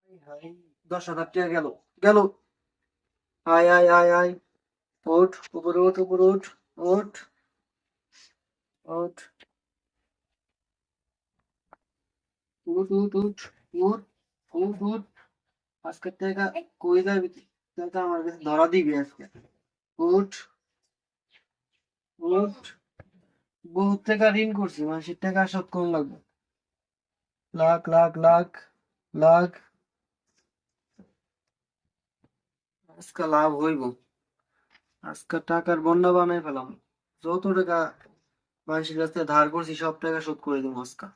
High, 10,000 টাকা গেল গেল। আয় আয় আয় আয়, ওঠ উপরে, ওঠ উপরে, ওঠ ওঠ ওঠ, উঠ উঠ উঠ উঠ উঠ উঠ। আজকের টাকা কই যাবি তুই? টাকা আমার কাছে ধরা দিবি আজকে। উঠ উঠ, বহুত টাকা ঋণ করছি, মানুষের টাকা শোধ কোন লাগবে। লাখ লাখ লাখ লাখ, আজকে লাভ হইব। আজকে টাকার বন্যা বানাই ফেলাম। যত টাকা মানুষের কাছ থেকে ধার করছি সব টাকা শোধ করে দেবো আজকে।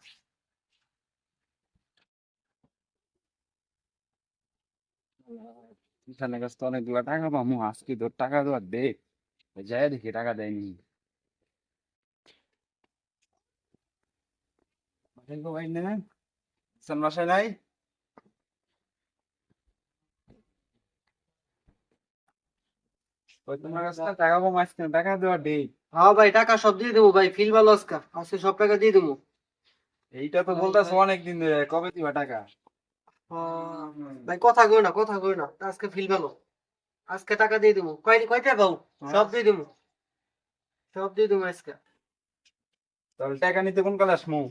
এখানে কাছে তো অনেকগুলো টাকা পাবো আজকে তোর টাকা দেওয়ার দে যাই দেখি টাকা দেয়নি বাসায় কেউ বাইর নেই বাসায় নাই ওই তোমার কাছে টাকা কম আসছে টাকা দেওয়ার দে হ্যাঁ ভাই, টাকা সব দিয়ে দেবো ভাই, ফিল ভালো আজকে, আজকে সব টাকা দিয়ে দেবো। এইটা তো বলতেছো অনেকদিন ধরে কবে দিবা টাকা ভাই কথা কই না, কথা কই না, আজকে ফিল ভালো, আজকে টাকা দিয়ে দেবো। কয়টা পাবো? সব দিয়ে দেবো, সব দিয়ে দেবো আজকে। তাহলে টাকা নিতে কোন কালে আসমু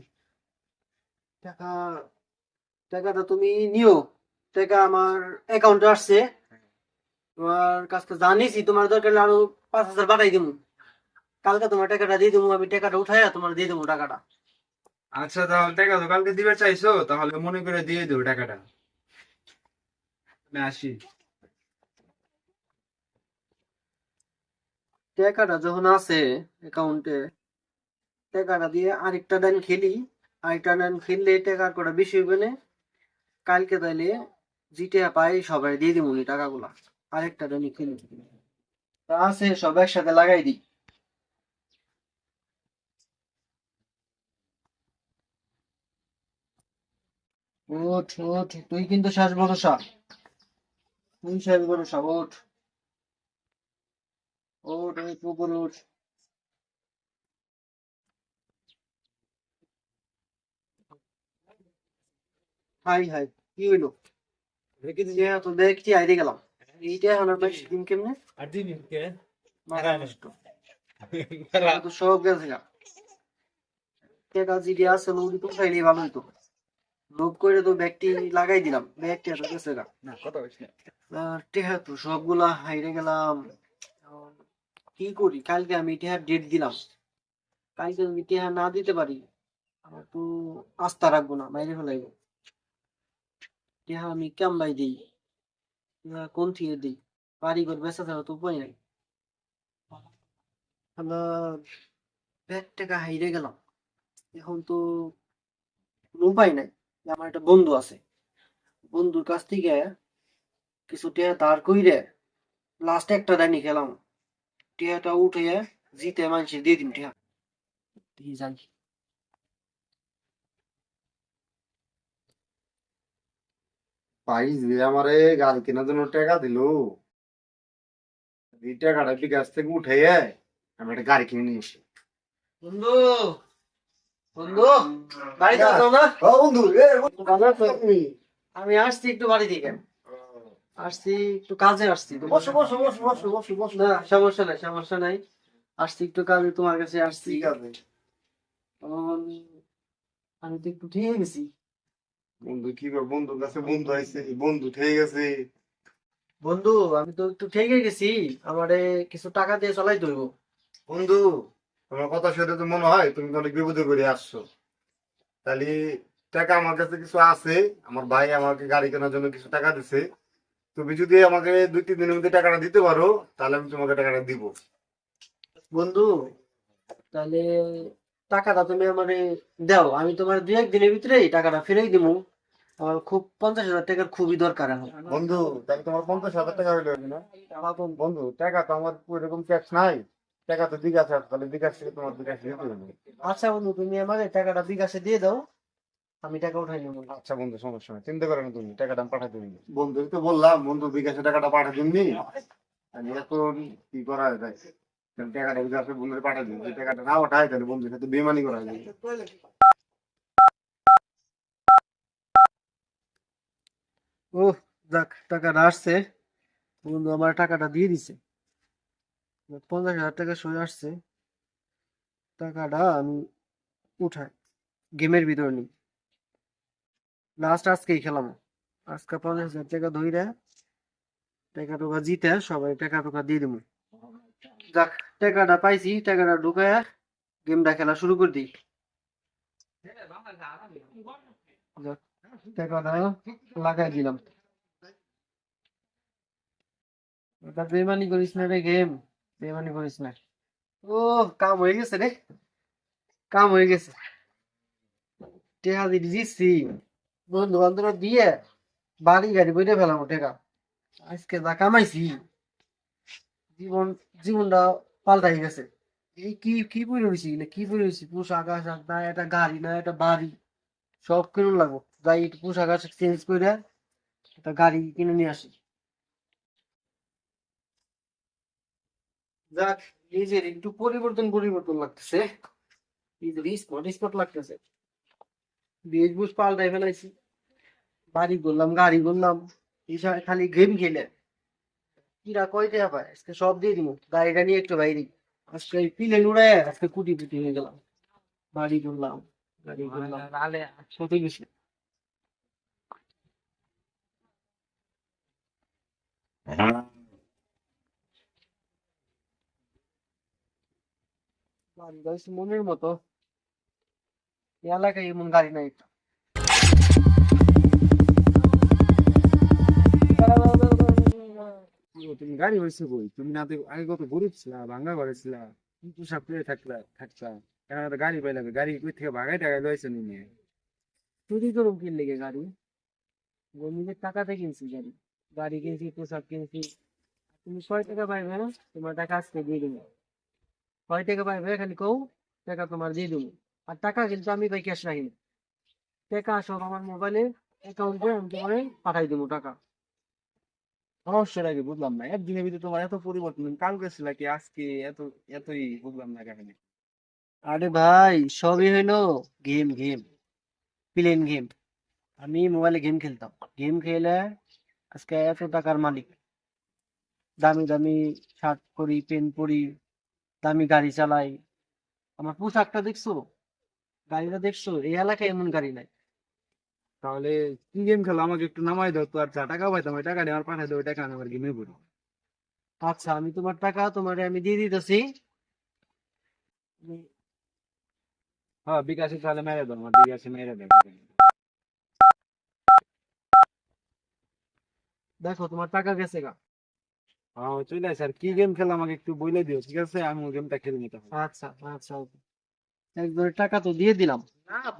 টাকা, টাকাটা তুমি নিও। টাকা আমার অ্যাকাউন্টে আসছে, তোমার কাছে জানিছি, তোমার দরকার হলে আরো 5,000 পাঠাই দেবো। কালকে তোমার টাকাটা দিয়ে দেবো, আমি টাকাটা উঠাইয়া তোমার দিয়ে দেবো টাকাটা। আচ্ছা তাহলে টাকা তো কালকে দিবে চাইছো তাহলে মনে করে দিয়ে দেবো টাকাটা আমি আসি টাকাটা যখন আছে অ্যাকাউন্টে, টাকাটা দিয়ে আরেকটা ডান খেলি, আরেকটা ডান খেললে টাকার কটা বেশি হইবে না। কালকে তাইলে জিতে পাই সবাই দিয়ে দিব টাকাগুলা। আরেকটা ডানি খেলি, তা আছে সব একসাথে লাগাই দিই। ওঠ ওঠ, তুই কিন্তু শেষ ভরসা, তুই শেষ ভরসা, ওঠ ওঠ ওঠ উপরে ওঠ। হাই হাই, কি হইলো? তো দেখছি আইরে গেলাম, এইটা এখন আর পাইছি দিন কেমনে? মাথা নষ্ট, টাকা তো সব গেছে গা। টাকা জিডি আছে ওগুলি তো খাইলে ভালো হইতো। লোভ করে তো ব্যাগটি লাগাই দিলাম, ব্যাগটি এত গেছে গা। না কথা বলিস না টেহা তো সবগুলা হাইরে গেলাম। এখন কি করি? কালকে আমি টেহার ডেট দিলাম, কালকে যদি টেহা না দিতে পারি, আমার তো আস্থা রাখবো না, বাইরে ফেলাইবো। টেহা আমি কেমবাই দিই, টেহা কোন থেকে দিই? বাড়িঘর বেচা ছাড়া তো উপায় নাই। আমার ব্যাগ টাকা হাইরে গেলাম, এখন তো কোনো উপায় নাই। আমার একটা বন্ধু আছে, বন্ধুর কাছ থেকে কিছু টেহা ধার কইরে লাস্ট একটা রানি খেলাম, টেহাটা উঠে জিতে মানুষের দিয়ে দিন টেহা, দিয়ে যাই। পাইস দিয়ে আমারে গাড়ি কেনার জন্য টাকা দিল। এই টাকাটা বিকাশ থেকে উঠে আমি একটা গাড়ি কিনে নিয়ে এসি। বন্ধু, বন্ধু, বাড়িতে আছো না? ও বন্ধু, ভালো আছো? আমি আসছি একটু বাড়ি থেকে, আসছি একটু কাজে আসছি। বসো বসো বসো বসো বসো বসো। না সমস্যা নাই, সমস্যা নাই, আসছি একটু কাজে, তোমার কাছে আসছি। ঠিক আছে উম, আমি তো একটু ঠেকে গেছি। বন্ধু, কি কর, বন্ধুর কাছে বন্ধু আইছে, বন্ধু ঠিক আছে। বন্ধু, আমি তো একটু ঠেকে গেছি, আমারে কিছু টাকা দিয়ে চলাই ধরব। বন্ধু, তোমার কথা শুনে তো মনে হয় তুমি তো অনেক বিপদে করে আসছো। তাহলে টাকা আমার কাছে কিছু আছে, আমার ভাই আমাকে গাড়ি কেনার জন্য কিছু টাকা দিছে। তুমি যদি আমাকে 2-3 দিনের মধ্যে টাকাটা দিতে পারো তাহলে আমি তোমাকে টাকাটা দিব। বন্ধু, তাহলে টাকাটা তুমি আমারে দাও, আমি তোমার 2-1 দিনের ভিতরেই টাকাটা ফিরিয়ে দিব। আমার খুব 50,000 টাকার খুবই দরকার এখন। বন্ধু, তাহলে তোমার 50,000 টাকা হইলো না? বন্ধু, টাকা তো আমার ওইরকম ক্যাশ নাই। টাকা তো বিকাশ আছে, তাহলে বিকাশ থেকে তোমার বিকাশ দিতে হবে। আচ্ছা বন্ধু, তুমি আমারে টাকাটা বিকাশে দিয়ে দাও, আমি টাকা উঠাই নেবো। আচ্ছা বন্ধু, সমস্যা নাই, চিন্তা করো না, তুমি টাকাটা আমি পাঠাই দিবি। বন্ধু তো বললাম, বন্ধু বিকাশে টাকাটা পাঠাই দিবনি। আমি এখন কি করা যায়? টাকাটা বিকাশে বন্ধুকে পাঠাই দিবি, যদি টাকাটা না ওঠায় তাহলে বন্ধুর সাথে বেমানি করা যায়। ও যাক, টাকাটা আসছে। বন্ধু আমার টাকাটা দিয়ে দিছে। 50,000 টাকা সই আসছে। টাকাটা আমি উঠাই, গেমের ভিতর নিই। লাস্ট আজকেই খেলাম। আজকে 50,000 টাকা ধইরা টাকা টুকা জিতে সবাই টাকা টুকা দিয়ে দিব। যাক, টাকাটা পাইছি, টাকাটা ঢুকায় গেমটা খেলা শুরু করে দিই। যাক, টাকাটা লাগাই দিলাম। ওটা বেমানি করিস না রে গেম, বেমানি করিস না। ও, কাম হয়ে গেছে রে, কাম হয়ে গেছে। টাকা দিয়ে দিচ্ছি, বন্ধু বান্ধব দিয়ে বাড়ি গাড়ি বইটা ফেলাম টাকা। আজকে যা কামাইছি, জীবন জীবনটা পাল্টাই গেছে। এই কি কি পরে রয়েছি, কি পরে রয়েছি, পোশাক আশাক না, একটা গাড়ি না, একটা বাড়ি, সব কিনুন লাগবো। যাই একটু পোশাক আশাক চেঞ্জ করে একটা গাড়ি কিনে নিয়ে আসি। যাক, নিজের একটু পরিবর্তন পরিবর্তন লাগতেছে, নিজের স্পট স্পট লাগতেছে। বেশভূষ পাল্টাই ফেলাইছি, বাড়ি করলাম, গাড়ি করলাম। খালি গেম খেলে কিরা কয় টাকা পায়, আজকে সব দিয়ে দিব। গাড়িটা নিয়ে একটু বাইরে, আজকে প্লেন উড়ে আজকে কুটি পুটি হয়ে গেলাম। বাড়ি করলাম, গাড়ি করলাম, কত কিছু। বাড়ি গাইছি মনের মতো, এই এলাকায় এমন গাড়ি নাই। তুমি গাড়ি হয়েছে কই? তুমি না তো আগে কত গরিব ছিলা, ভাঙ্গা ঘরে ছিলা, কি পোশাক পরে থাকতা, এখন একটা গাড়ি পাইলা, গাড়ি কই থেকে ভাগাই টাকা লইছে নিয়ে? চুরি করুম কিনলে লেগে গাড়ি, নিজের টাকাতে কিনছি গাড়ি। গাড়ি কিনছি, পোশাক কিনছি। তুমি 6 টাকা পাইবে না, তোমার টাকা আজকে দিয়ে দেবো। 6 টাকা পাইবে খালি কও, টাকা তোমার দিয়ে দেবো। আর টাকা কিন্তু আমি পাই ক্যাশ রাখি না। টাকা সব আমার মোবাইলে অ্যাকাউন্টে আমি তোমার পাঠাই দেবো টাকা। সমস্যাটা কি বুঝলাম না, একদিনের ভিতরে তোমার এত পরিবর্তন, কালকে ছিল কি আজকে এত এতই বুঝলাম না কাহিনী। আরে ভাই, সবই হইলো গেম গেম, প্লেন গেম। আমি মোবাইলে গেম খেলতাম, গেম খেলে আজকে এত টাকার মালিক। দামি দামি শার্ট পরি, পেন পরি, দামি গাড়ি চালাই। আমার পোশাকটা দেখছো, গাড়িটা দেখছো, এই এলাকায় এমন গাড়ি নাই। তাহলে কি গেম খেলো আমাকে একটু নামাই দাও তো, আর যা টাকা পাইতাম ওই টাকা দিয়ে আমার পাঠাই দাও, ওই টাকা আমি আবার গেমে পড়ি। আচ্ছা, আমি তোমার টাকা তোমারে আমি দিয়ে দিতেছি। হ্যাঁ, বিকাশে তাহলে মেরে দাও, আমার বিকাশে মেরে দাও। দেখো তোমার টাকা গেছে গা। হ্যাঁ চলে আসে, আর কি গেম খেলো আমাকে একটু বলে দিও, ঠিক আছে? আমি ওই গেমটা খেলে নিতে হবে। আচ্ছা আচ্ছা, একজনের টাকা তো দিয়ে দিলাম।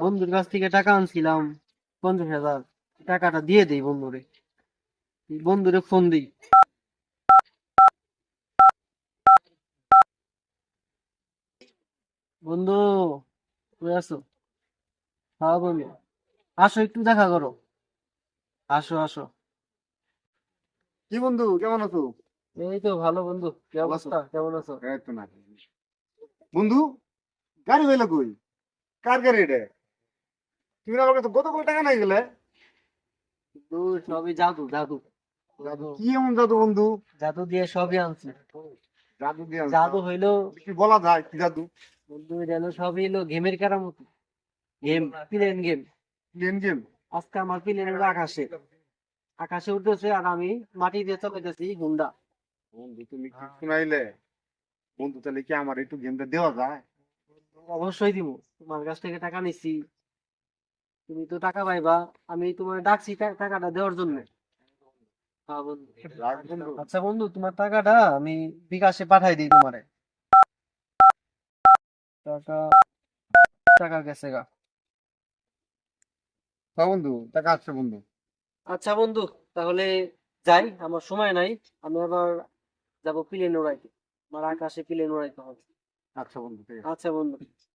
বন্ধুর কাছ থেকে টাকা আনছিলাম 50,000, টাকাটা দিয়ে দেই বন্ধুরে। বন্ধুরে ফোন দিই। বন্ধু, কই আছো? হ্যাঁ বন্ধু, আসো একটু দেখা করো, আসো আসো। কি বন্ধু, কেমন আছো? এই তো ভালো বন্ধু, কি ভালো আছো? অবস্থা, কেমন আছো? এই তো না বন্ধু, গাড়ি হইলো কই? কার গাড়ি এটা? তুমি না আমার কাছে কত কোটি টাকা নাই গেলে? বন্ধু, সবই জাদু জাদু, জাদু, কি এমন জাদু বন্ধু? জাদু দিয়ে সবই আনছি। জাদু দিয়ে আনছো? জাদু হইলো কি বলা যায়, কি জাদু? বন্ধু, জানো সবই হলো গেমের কেরামতি। Game, plain game. Game game? আজকে আমার প্লেন হলো আকাশে, আকাশে উঠতেছে আর আমি মাটি দিয়ে চলাইতেছি হুন্ডা। বন্ধু তুমি কি শুনাইলে? বন্ধু তাহলে কি আমার একটু গেমটা দেওয়া যায়? অবশ্যই দিব, তোমার কাছ থেকে টাকা নিচ্ছি, তুমি তো টাকা পাইবা। আমি তোমার ডাকছি টাকাটা দেওয়ার জন্য। হ্যাঁ বন্ধু। রাখ বন্ধু। আচ্ছা বন্ধু, তোমার টাকাটা আমি বিকাশে পাঠাই দিই তোমারে। টাকা, টাকা গেছে গা। হ্যাঁ বন্ধু, টাকা আসছে বন্ধু। আচ্ছা বন্ধু, তাহলে যাই, আমার সময় নাই। আমি আবার যাবো প্লেন উড়াইতে, আমার আকাশে প্লেন উড়াইতে হবে। আচ্ছা বন্ধু, ঠিক আছে। আচ্ছা বন্ধু।